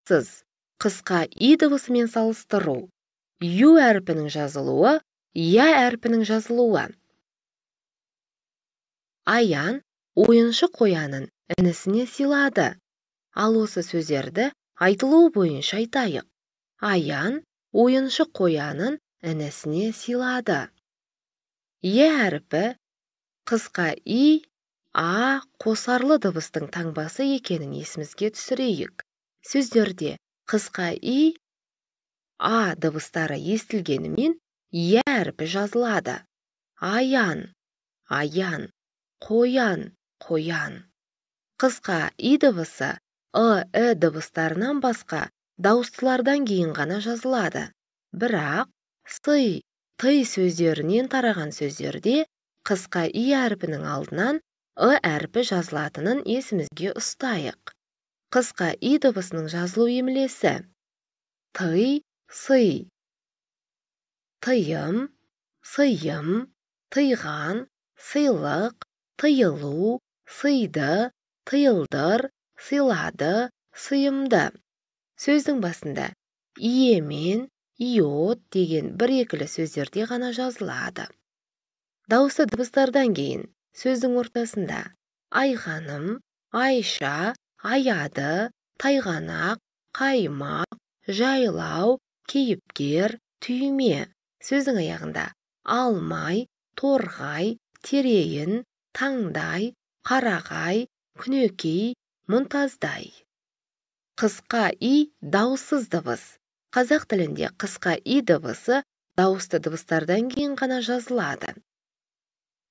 Сіз қысқа и дыбысымен салыстыру. Ю әрпінің жазылуы, я әрпінің жазылуы. Аян ойыншы қоянын інісіне сыйлады. Ал осы сөздерді айтылуы бойынша айтайық. Аян ойыншы қоянын інісіне сыйлады. Е әрпі қысқа и, а қосарлы дыбыстың таңбасы екенін есімізге түсірейік. Сөздерде қысқа и, а дыбыстары естілгенімен е әрпі жазылады. Аян, аян, қоян, қоян. Қысқа и дыбысы дыбыстарынан басқа дауыстылардан кейін ғана жазылады. Бірақ сый, тый сөздерінен тараған сөздерде қысқа и әрпінің алдынан әрпі жазылатынын есімізге ұстайық. Қысқа и дыбысының жазылу емлесі. Тый, сый. Тыйым, сыйым, тыйған, сыйлық, тыйылу, сыйды, тыйылдыр, сыйлады, сыйымды. Сөздің басында иемен, иот деген бір-екілі сөздерде ғана жазылады. Дауысты дыбыстардан кейін сөздің ортасында айғаным, айша, аяды, тайғанақ, қаймақ, жайлау, кейіпкер, түйме. Сөздің аяғында алмай, торғай, терейін, таңдай, қарағай, күнекей, мұнтаздай. Қысқа и дауыссыз дыбыс. Қазақ тілінде қысқа и дыбысы дауысты дыбыстардан кейін ғана жазылады.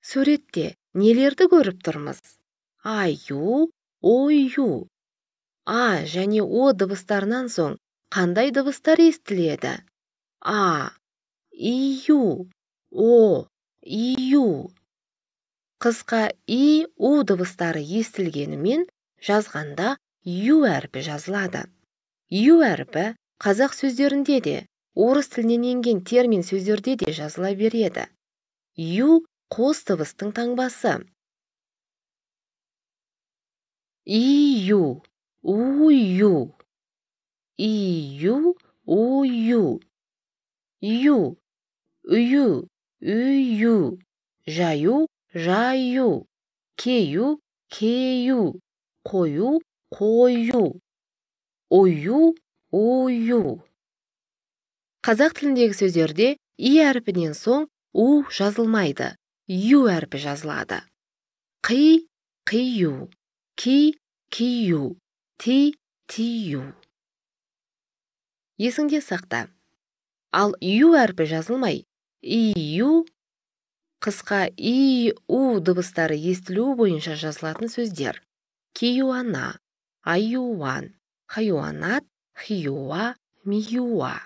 Суретте нелерді көріп тұрмыз? Аю, ою. А және о дыбыстарынан соң қандай дыбыстар естіледі? А, ию, о, ию. Қысқа и, у дыбыстары естілгенімен жазғанда ю әрпі жазылады. Ю әрпі қазақ сөздерінде де, орыс тілінен енген термин сөздерде де жазыла береді. Ю қос дыбыстың таңбасы. Ию, ую. Ию, ую. Ю, үйу, үйу. Жаю, жаю. Кею, кею. Қою, қою. Ою, ою. Қазақ тіліндегі сөздерде и әрпінен соң у жазылмайды. Ю әрпі жазылады. Қи, қию. Ки, кию. Ти, тию. Есіңде сақта. Ал ю әрпі жазылмай, ию, қысқа и, у дыбыстары естілуі бойынша жазылатын сөздер. Киюана, аюан, хайуанат, хиюа, миюа.